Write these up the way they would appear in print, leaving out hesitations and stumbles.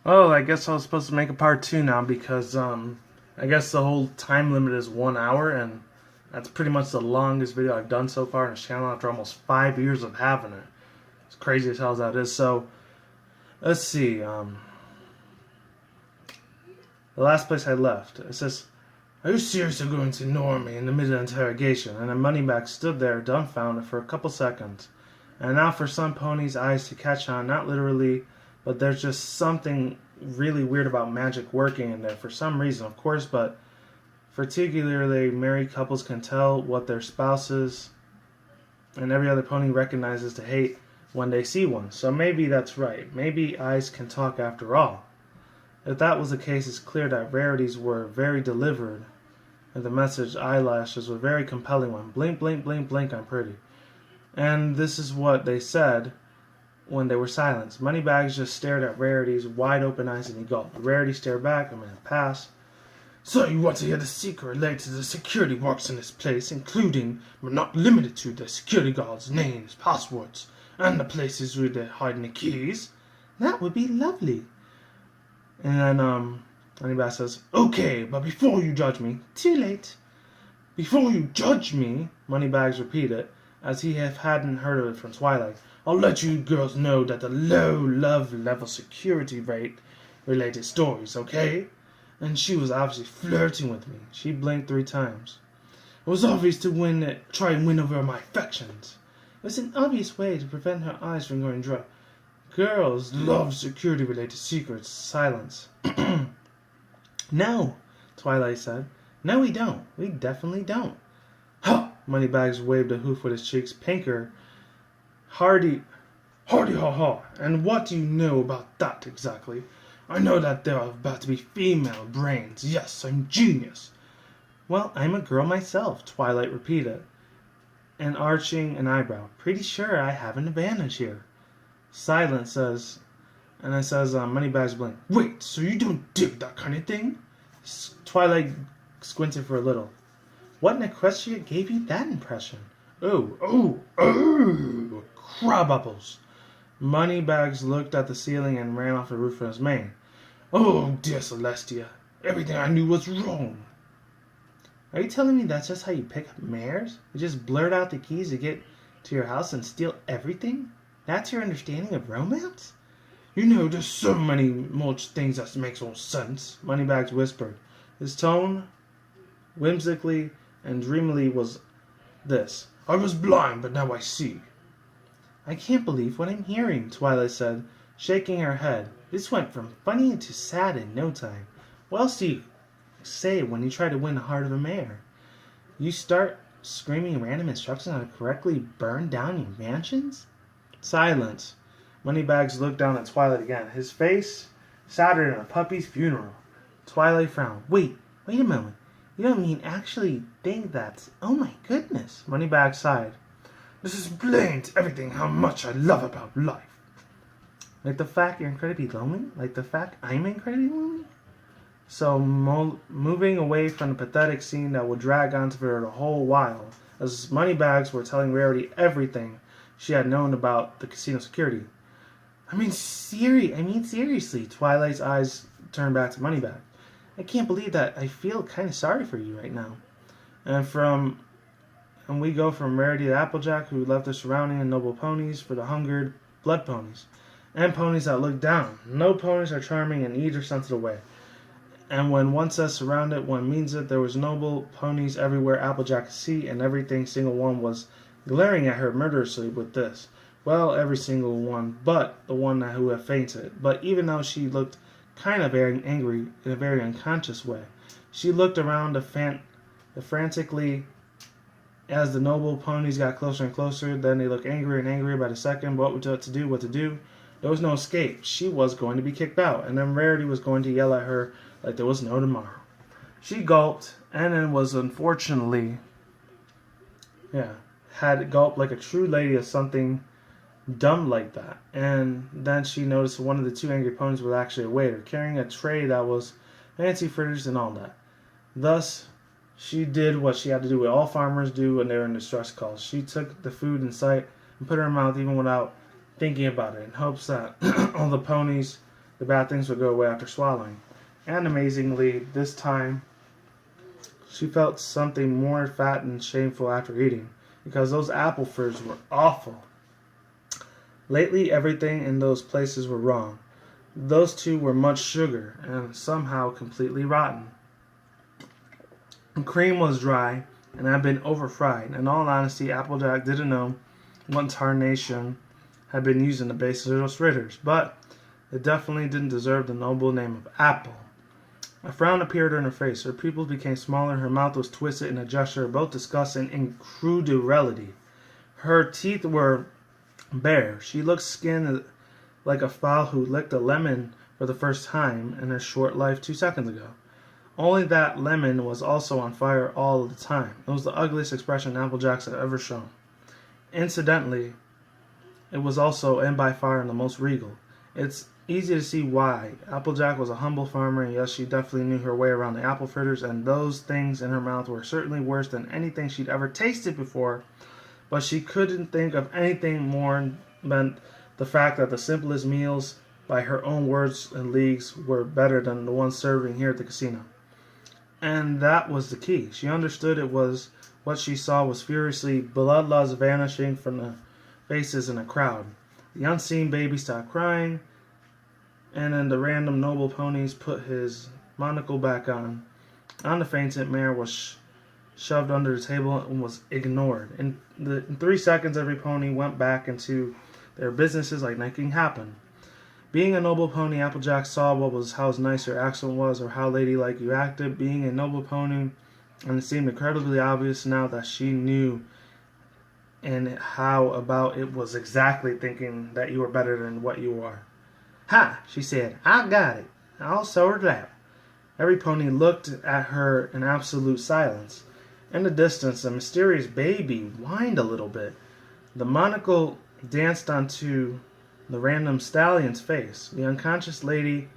Oh, I guess I was supposed to make a part two now because I guess the whole time limit is 1 hour, and that's pretty much the longest video I've done so far on this channel after almost 5 years of having it. It's crazy as hell as that is. So let's see. The last place I left, it says, "Are you seriously going to ignore me in the middle of interrogation?" And then Moneyback stood there dumbfounded for a couple seconds. And now for some ponies' eyes to catch on, not literally, but there's just something really weird about magic working in there for some reason, of course, but particularly married couples can tell what their spouses and every other pony recognizes to hate when they see one. So maybe that's right. Maybe eyes can talk after all. If that was the case, it's clear that rarities were very delivered, and the message eyelashes were a very compelling one. Blink, blink, blink, blink, I'm pretty. And this is what they said when they were silenced. Moneybags just stared at Rarity's wide open eyes and he gulped. Rarity stared back, a minute passed. "So you want to hear the secret related to the security works in this place, including, but not limited to, the security guards' names, passwords, and the places where they're hiding the keys? That would be lovely." And then, Moneybag says, "Okay, but before you judge me," too late. "Before you judge me," Moneybags repeated, as he hadn't heard of it from Twilight, "I'll let you girls know that the low love level security rate related stories, okay?" And she was obviously flirting with me. She blinked 3 times. "It was obvious to try and win over my affections. It was an obvious way to prevent her eyes from going dry. Girls love security related secrets." Silence. "No," Twilight said. "No, we don't. We definitely don't." "Ha!" Moneybags waved a hoof with his cheeks pinker. Hardy ha ha. "And what do you know about that exactly?" "I know that there are about to be female brains. Yes, I'm genius." "Well, I'm a girl myself," Twilight repeated, and arching an eyebrow. "Pretty sure I have an advantage here." Silence says, and it says, Moneybags blink. "Wait, so you don't dig that kind of thing?" Twilight squinted for a little. "What in equestria gave you that impression?" Oh, crab apples." Moneybags looked at the ceiling and ran off the roof of his mane. "Oh, dear Celestia, everything I knew was wrong." "Are you telling me that's just how you pick up mares? You just blurt out the keys to get to your house and steal everything? That's your understanding of romance?" "You know, there's so many much things that makes no sense," Moneybags whispered. His tone, whimsically and dreamily, was this. "I was blind, but now I see." "I can't believe what I'm hearing," Twilight said, shaking her head. "This went from funny to sad in no time. What else do you say when you try to win the heart of a mare? You start screaming random instructions on how to correctly burn down your mansions?" Silence. Moneybags looked down at Twilight again. His face sadder than a puppy's funeral. Twilight frowned. Wait a moment. You don't mean actually think that's... Oh my goodness. Moneybags sighed. "This explains everything how much I love about life." "Like the fact you're incredibly lonely? Like the fact I'm incredibly lonely?" So, moving away from the pathetic scene that would drag on for a whole while, as Moneybags were telling Rarity everything she had known about the casino security. I mean seriously, Twilight's eyes turned back to Moneybag. "I can't believe that. I feel kind of sorry for you right now." And we go from Rarity to Applejack, who left the surrounding and noble ponies for the hungered blood ponies, and ponies that look down. No ponies are charming in either sense of the way. And when one says surrounded, one means it. There was noble ponies everywhere Applejack could see, and everything single one was glaring at her murderously with this. Well, every single one, but the one who had fainted. But even though she looked kind of very angry in a very unconscious way, she looked around frantically as the noble ponies got closer and closer. Then they looked angrier and angrier by the second. What to do? There was no escape. She was going to be kicked out, and then Rarity was going to yell at her like there was no tomorrow. She gulped, and then was unfortunately, had gulped like a true lady of something dumb like that. And then she noticed one of the 2 angry ponies was actually a waiter, carrying a tray that was fancy fritters and all that. Thus, she did what she had to do, what all farmers do when they're in distress calls. She took the food in sight and put it in her mouth even without thinking about it, in hopes that all the ponies the bad things would go away after swallowing. And amazingly, this time, she felt something more fat and shameful after eating, because those apple fritters were awful. Lately, everything in those places were wrong. Those two were much sugar, and somehow completely rotten. The cream was dry, and had been over-fried. In all honesty, Applejack didn't know what tarnation had been used in the base of those fritters, but it definitely didn't deserve the noble name of apple. A frown appeared on her face. Her pupils became smaller. Her mouth was twisted in a gesture of both disgust and incredulity. Her teeth were bare. She looked skinned like a fowl who licked a lemon for the first time in her short life 2 seconds ago. Only that lemon was also on fire all the time. It was the ugliest expression Applejack had ever shown. Incidentally, it was also, and by far, the most regal. It's easy to see why. Applejack was a humble farmer, and yes, she definitely knew her way around the apple fritters, and those things in her mouth were certainly worse than anything she'd ever tasted before, but she couldn't think of anything more than the fact that the simplest meals, by her own words and leagues, were better than the ones serving here at the casino. And that was the key. She understood it was what she saw was furiously bloodlust vanishing from the faces in a crowd. The unseen baby stopped crying, and then the random noble ponies put his monocle back on. The fainted mare was shoved under the table and was ignored. In 3 seconds, every pony went back into their businesses like nothing happened. Being a noble pony, Applejack saw how nice her accent was or how ladylike you acted. Being a noble pony, and it seemed incredibly obvious now that she knew and how about it was exactly thinking that you were better than what you are. "Ha!" she said. "I got it. I'll sort it out." Every pony looked at her in absolute silence. In the distance, a mysterious baby whined a little bit. The monocle danced onto the random stallion's face. The unconscious lady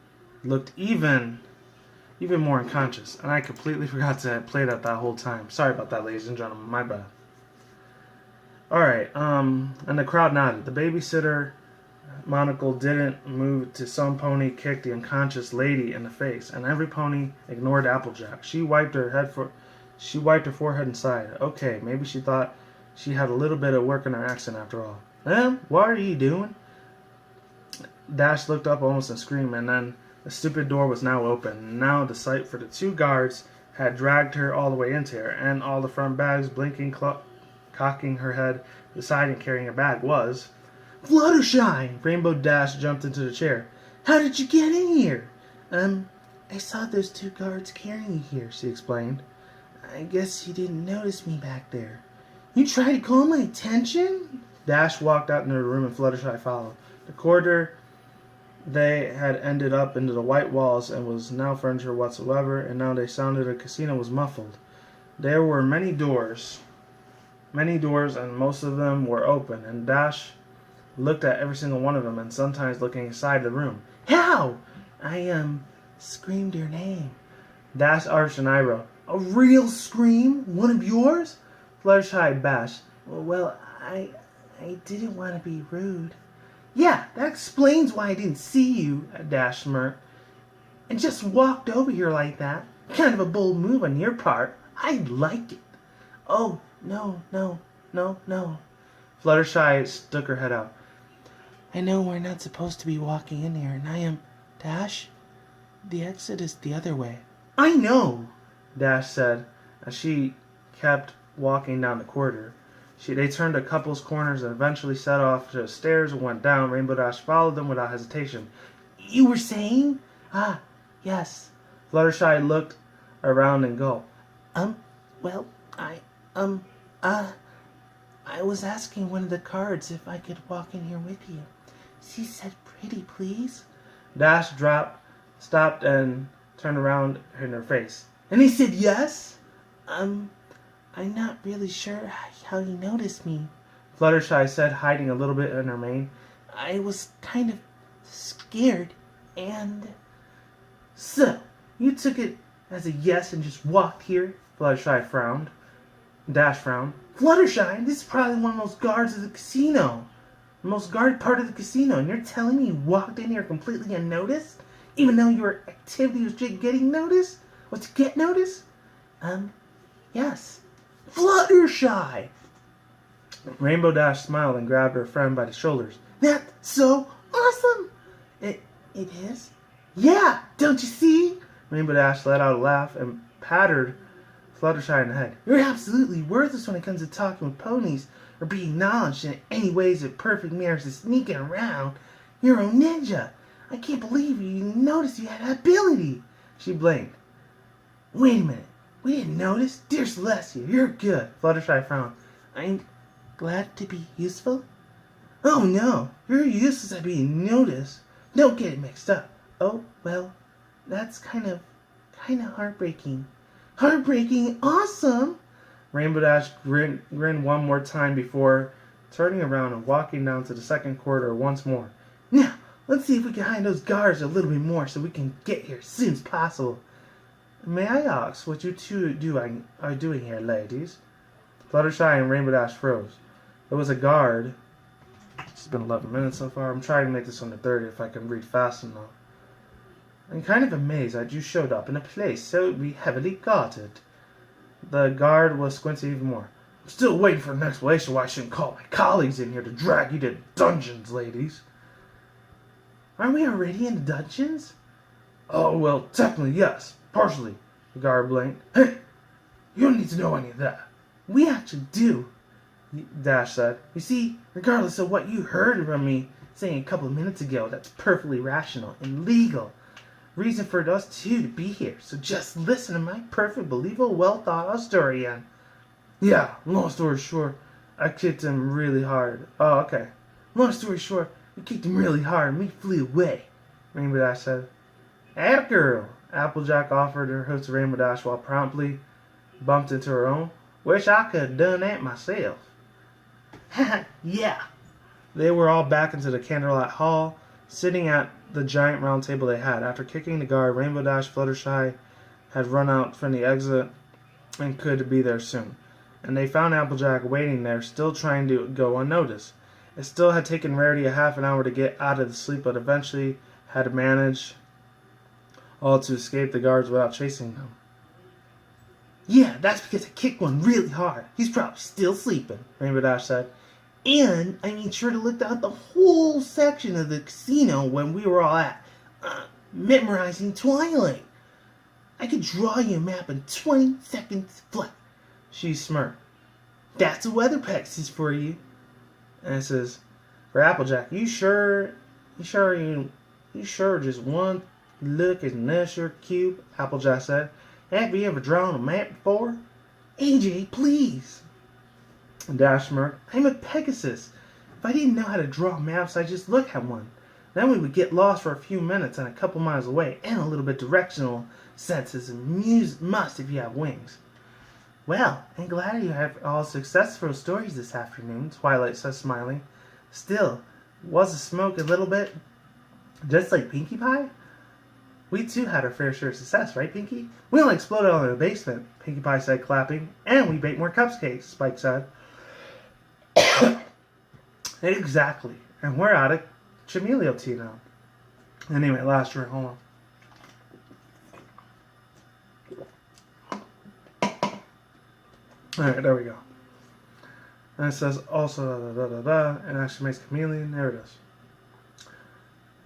looked even more unconscious, and I completely forgot to play that whole time. Sorry about that, ladies and gentlemen. My bad. Alright, and the crowd nodded. The babysitter monocle didn't move to some pony kicked the unconscious lady in the face, and every pony ignored Applejack. She wiped her forehead and sighed. Okay, maybe she thought she had a little bit of work in her accent after all. What are you doing?" Dash looked up almost and screamed, and then the stupid door was now open. Now the sight for the 2 guards had dragged her all the way into her, and all the front bags blinking, cocking her head, deciding carrying a bag was Fluttershy! Rainbow Dash jumped into the chair. "How did you get in here?" I saw those 2 guards carrying you here," she explained. "I guess you didn't notice me back there." "You tried to call my attention?" Dash walked out into the room and Fluttershy followed. The corridor they had ended up into the white walls and was no furniture whatsoever, and now they sounded the casino was muffled. There were many doors, and most of them were open, and Dash looked at every single one of them, and sometimes looking inside the room. "How?" I screamed your name." Dash arched an eyebrow. "A real scream? One of yours?" Fluttershy bashed. "Well, I didn't want to be rude." "Yeah, that explains why I didn't see you," Dash smirked. "And just walked over here like that. Kind of a bold move on your part. I like it." "Oh, no. Fluttershy stuck her head out. "I know we're not supposed to be walking in here, and I am... Dash, the exit is the other way." "I know," Dash said, as she kept walking down the corridor. They turned a couple's corners and eventually set off to the stairs and went down. Rainbow Dash followed them without hesitation. "You were saying?" "Ah, yes." Fluttershy looked around and gulped. Well, I was asking one of the guards if I could walk in here with you. She said, pretty please." Dash stopped and turned around in her face. "And he said yes?" I'm not really sure how you noticed me," Fluttershy said, hiding a little bit in her mane. "I was kind of scared, and..." "So, you took it as a yes and just walked here?" Fluttershy frowned. Dash frowned. "Fluttershy, this is probably one of those guards at the casino." The most guarded part of the casino, and you're telling me you walked in here completely unnoticed? Even though your activity was just getting noticed? Was to get noticed? Yes. Fluttershy! Rainbow Dash smiled and grabbed her friend by the shoulders. That's so awesome! It is? Yeah, don't you see? Rainbow Dash let out a laugh and patted Fluttershy in the head. You're absolutely worthless when it comes to talking with ponies or being knowledge in any ways of perfect mirrors to sneaking around. You're a ninja. I can't believe you noticed you had that ability. She blinked. Wait a minute. We didn't notice? Dear Celestia, you're good. Fluttershy frowned. I'm glad to be useful? Oh no, you're useless at being noticed. Don't get it mixed up. Oh, well, that's kind of heartbreaking. Heartbreaking? Awesome! Rainbow Dash grinned one more time before turning around and walking down to the second corridor once more. Now, let's see if we can hide those guards a little bit more so we can get here as soon as possible. May I ask what you two are doing here, ladies? Fluttershy and Rainbow Dash froze. There was a guard. It's been 11 minutes so far. I'm trying to make this under 30 if I can read fast enough. I'm kind of amazed that you showed up in a place so heavily guarded. The guard was squinting even more. I'm still waiting for an explanation why I shouldn't call my colleagues in here to drag you to dungeons, ladies. Aren't we already in the dungeons? Oh, well, technically, yes. Partially. The guard blinked. Hey, you don't need to know any of that. We actually do, Dash said. You see, regardless of what you heard from me saying a couple of minutes ago, that's perfectly rational and legal. Reason for us two to be here, so just listen to my perfect, believable, well-thought-out story and... Yeah, long story short, I kicked him really hard. Oh, okay. Long story short, we kicked him really hard and we flew away, Rainbow Dash said. Atta girl, Applejack offered her host Rainbow Dash while promptly bumped into her own. Wish I could have done that myself. Haha, yeah. They were all back into the Candlelight Hall, sitting at the giant round table they had. After kicking the guard, Rainbow Dash Fluttershy had run out from the exit and could be there soon. And they found Applejack waiting there, still trying to go unnoticed. It still had taken Rarity a half an hour to get out of the sleep, but eventually had managed all to escape the guards without chasing them. Yeah, that's because I kicked one really hard. He's probably still sleeping, Rainbow Dash said. And I made sure to look down the whole section of the casino when we were all at memorizing Twilight. I could draw you a map in 20 seconds flat. She smirked. That's a weather Pegasus for you. And it says, for Applejack, you sure just one look is enough your cube? Applejack said. Have you ever drawn a map before? AJ, please. Dash smirked. I'm a Pegasus. If I didn't know how to draw maps, I'd just look at one. Then we would get lost for a few minutes and a couple miles away, and a little bit directional sense is a must if you have wings. Well, I'm glad you have all successful stories this afternoon, Twilight said, smiling. Still, was the smoke a little bit just like Pinkie Pie? We too had our fair share of success, right, Pinkie? We only exploded on the basement, Pinkie Pie said, clapping. And we baked more cupcakes, Spike said. Exactly. And we're out of Chameleon tea now. Anyway, last drink, hold on. Alright, there we go. And it says also and actually makes chameleon. There it is.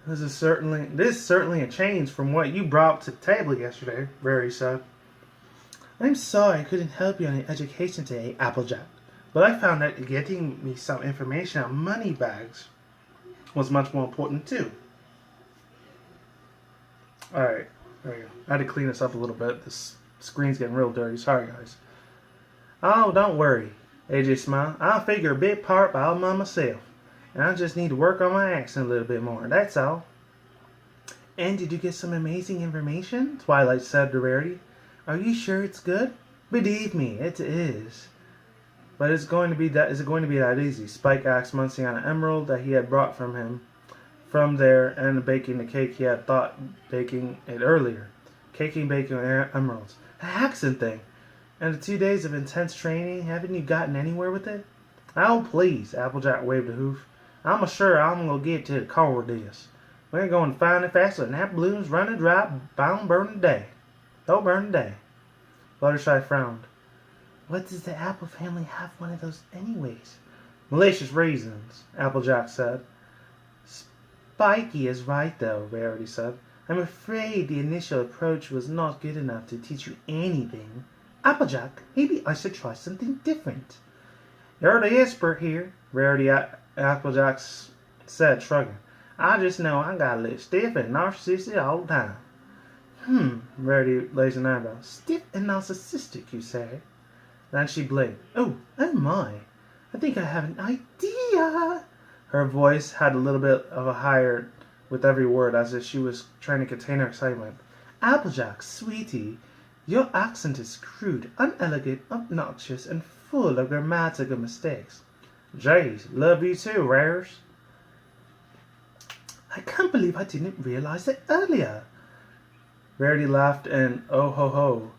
This is certainly a change from what you brought to the table yesterday, Rarity said. I'm sorry I couldn't help you on your education today, Applejack. But I found that getting me some information on money bags was much more important too. Alright, there we go. I had to clean this up a little bit. This screen's getting real dirty. Sorry, guys. Oh, don't worry, AJ smiled. I'll figure a big part by all by myself. And I just need to work on my accent a little bit more. That's all. And did you get some amazing information? Twilight said to Rarity. Are you sure it's good? Believe me, it is. But is it going to be that easy? Spike asked, munching on an emerald that he had brought from him from there and baking the cake he had thought baking it earlier. Baking emeralds. A accent thing. And the 2 days of intense training, haven't you gotten anywhere with it? Oh, please, Applejack waved a hoof. I'm sure I'm gonna get to the core of this. We're going to find it faster than that balloon's running dry, bound burn day. Don't burn day. Fluttershy frowned. What does the Apple family have one of those anyways? Malicious reasons, Applejack said. Spiky is right though, Rarity said. I'm afraid the initial approach was not good enough to teach you anything. Applejack, maybe I should try something different. You're the expert here, Rarity Applejack said, shrugging. I just know I got a little stiff and narcissistic all the time. Rarity raised an eyebrow. Stiff and narcissistic, you say? Then she blinked. Oh my. I think I have an idea. Her voice had a little bit of a higher with every word, as if she was trying to contain her excitement. Applejack, sweetie, your accent is crude, unelegant, obnoxious, and full of grammatical mistakes. Jeez, love you too, Rares. I can't believe I didn't realize it earlier. Rarity laughed and oh ho ho,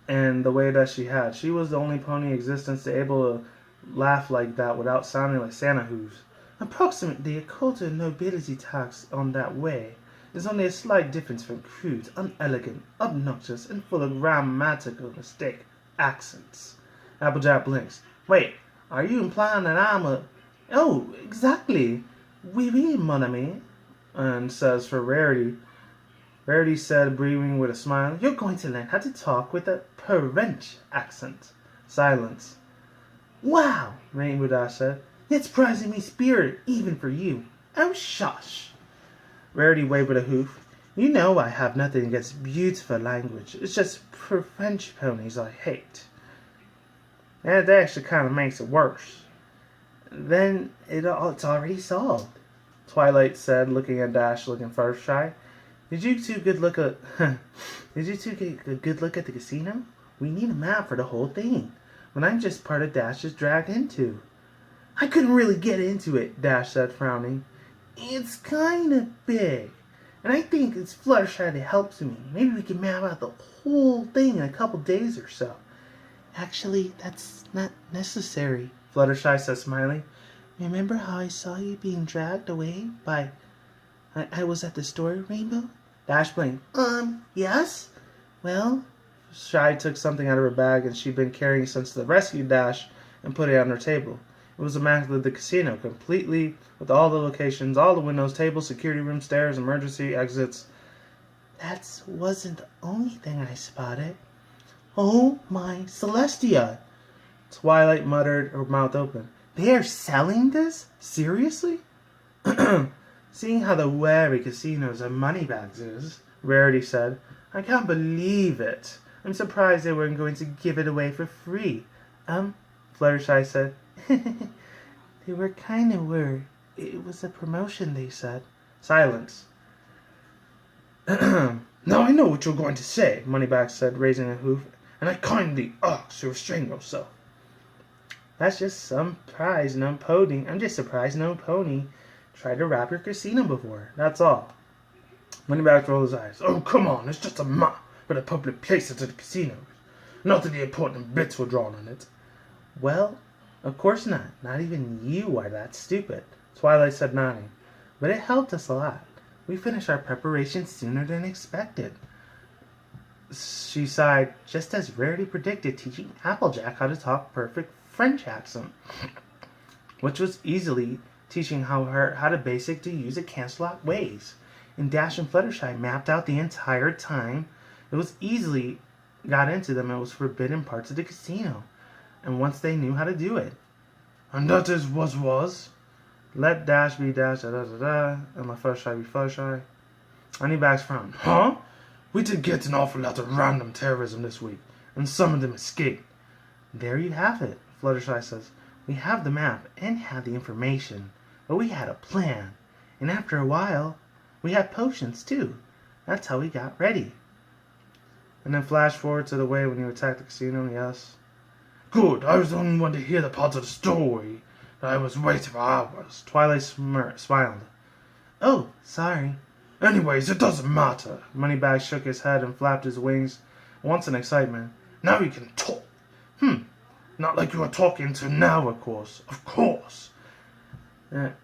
and the way that she had. She was the only pony in existence to able to laugh like that without sounding like Santa hooves. Approximately a quarter of nobility tax on that way. There's only a slight difference from crude, unelegant, obnoxious, and full of grammatical mistake accents. Applejack blinks. Wait, are you implying that I'm a... Oh, exactly. Oui, oui, mon ami. And says for Rarity. Rarity said, breathing with a smile, you're going to learn how to talk with a French accent. Silence. Wow, Rainbow Dash said. It's surprisingly spirited, even for you. Oh, shush. Rarity waved with a hoof. You know I have nothing against beautiful language. It's just French ponies I hate. And that actually kind of makes it worse. Then it's already solved, Twilight said, looking at Dash, looking first shy. Did you two get a good look at the casino? We need a map for the whole thing. When I'm just part of Dash's dragged into. I couldn't really get into it, Dash said, frowning. It's kind of big, and I think it's Fluttershy that helps me. Maybe we can map out the whole thing in a couple days or so. Actually, that's not necessary, Fluttershy said, smiling. Remember how I saw you being dragged away by... I was at the store, Rainbow? Dash blinked. Yes? Well, Shy took something out of her bag and she'd been carrying since the rescue Dash and put it on her table. It was a map of the casino, completely with all the locations, all the windows, tables, security rooms, stairs, emergency exits. That wasn't the only thing I spotted. Oh my Celestia! Twilight muttered, her mouth open. They're selling this? Seriously? Seeing how the wary casinos are moneybags is, Rarity said, I can't believe it. I'm surprised they weren't going to give it away for free. Fluttershy said. They were kind of were. It was a promotion, they said. Silence. Now I know what you're going to say, Moneybags said, raising a hoof, and I kindly ask you to restrain yourself. That's just surprise no pony. I'm just surprised no pony tried to rob your casino before. That's all. Moneybags rolled his eyes. Oh, come on, it's just a map for the public places of the casinos. Not that the important bits were drawn on it. Well, of course not. Not even you are that stupid, Twilight said, nodding. But it helped us a lot. We finished our preparations sooner than expected. She sighed, just as Rarity predicted, teaching Applejack how to talk perfect French accent, which was easily teaching how to basic to use a cancel-out ways. And Dash and Fluttershy mapped out the entire time. It was easily got into them. It was forbidden parts of the casino. And once they knew how to do it. And that is what was? Let Dash be Dash, and let Fluttershy be Fluttershy. Moneybags frowned. Huh? We did get an awful lot of random terrorism this week, and some of them escaped. There you have it, Fluttershy says. We have the map and had the information, but we had a plan. And after a while, we had potions too. That's how we got ready. And then flash forward to the way when you attacked the casino, yes. Good, I was the only one to hear the parts of the story that I was waiting for hours. Twilight smiled. Oh, sorry. Anyways, it doesn't matter. Moneybags shook his head and flapped his wings, once in excitement. Now you can talk. Not like you are talking to now, of course. Of course.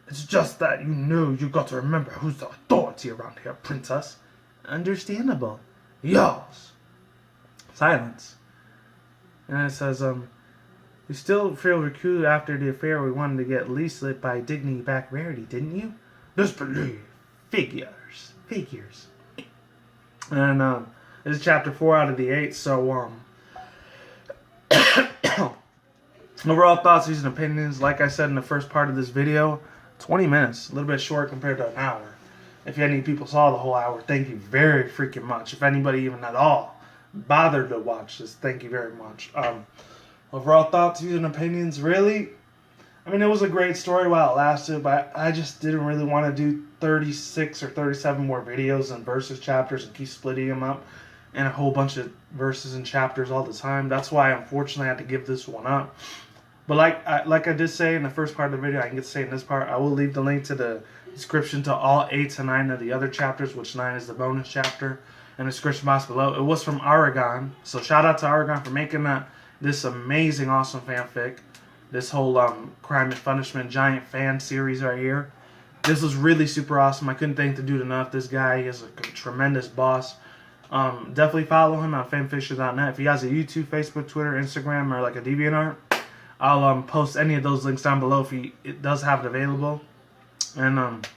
It's just that you got to remember who's the authority around here, princess. Understandable. Yours. Silence. And it says, you still feel recruited after the affair we wanted to get leased by Dignity back Rarity, didn't you? Disbelieve. Figures. And this is chapter 4 out of the 8, so overall thoughts, views, and opinions, like I said in the first part of this video, 20 minutes, a little bit short compared to an hour. If any people saw the whole hour, thank you very freaking much. If anybody even at all bothered to watch this, thank you very much. Overall thoughts, views, and opinions, really, I mean, it was a great story while it lasted, but I just didn't really want to do 36 or 37 more videos and verses chapters and keep splitting them up and a whole bunch of verses and chapters all the time. That's why, unfortunately, I had to give this one up. But like I did say in the first part of the video, I can get to say in this part, I will leave the link to the description to all 8 to 9 of the other chapters, which 9 is the bonus chapter, in the description box below. It was from Aragon, so shout out to Aragon for making this amazing, awesome fanfic. This whole Crime and Funishment giant fan series right here. This was really super awesome. I couldn't thank the dude enough. This guy is a tremendous boss. Definitely follow him on fanfiction.net. If he has a YouTube, Facebook, Twitter, Instagram, or like a DeviantArt, I'll post any of those links down below if it does have it available. And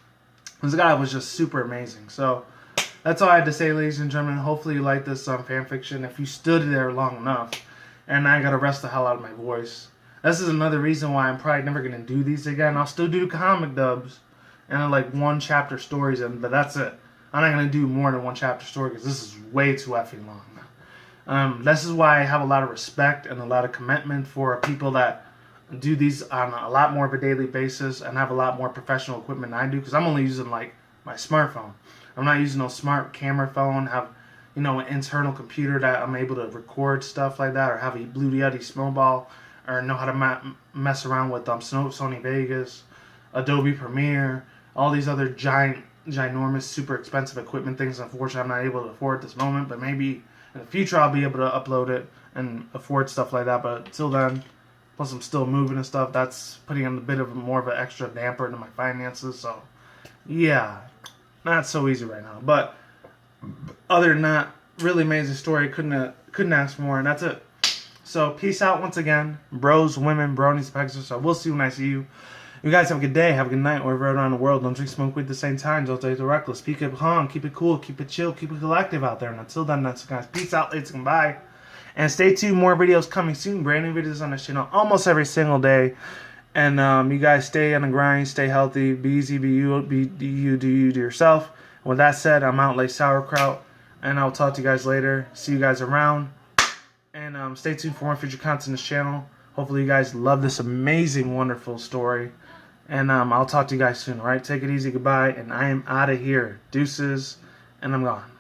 this guy was just super amazing. So that's all I had to say, ladies and gentlemen. Hopefully you like this fanfiction. If you stood there long enough, and I gotta rest the hell out of my voice. This is another reason why I'm probably never going to do these again. I'll still do comic dubs and like 1 chapter stories, but that's it. I'm not going to do more than 1 chapter story because this is way too effing long now. This is why I have a lot of respect and a lot of commitment for people that do these on a lot more of a daily basis and have a lot more professional equipment than I do, because I'm only using like my smartphone. I'm not using no smart camera phone, have an internal computer that I'm able to record stuff like that, or have a Blue Yeti Snowball, or know how to mess around with Sony Vegas, Adobe Premiere, all these other ginormous, super expensive equipment things. Unfortunately, I'm not able to afford at this moment, but maybe in the future I'll be able to upload it and afford stuff like that. But until then, plus I'm still moving and stuff, that's putting in a bit of more of an extra damper into my finances. So, yeah, not so easy right now. But other than that, really amazing story. Couldn't ask for more, and that's it. So, peace out once again. Bros, women, bronies, pegasisters. I will see you when I see you. You guys have a good day, have a good night, wherever around the world. Don't drink, smoke weed at the same time. Don't take the reckless. Keep it calm, keep it cool, keep it chill, keep it collective out there. And until then, that's guys. Peace out, ladies, and bye. And stay tuned, more videos coming soon. Brand new videos on this channel almost every single day. And you guys stay on the grind, stay healthy, be easy, be you, do you to yourself. And with that said, I'm out like sauerkraut. And I'll talk to you guys later. See you guys around. And stay tuned for more future content on this channel. Hopefully you guys love this amazing, wonderful story. And I'll talk to you guys soon, alright? Take it easy, goodbye, and I am out of here. Deuces, and I'm gone.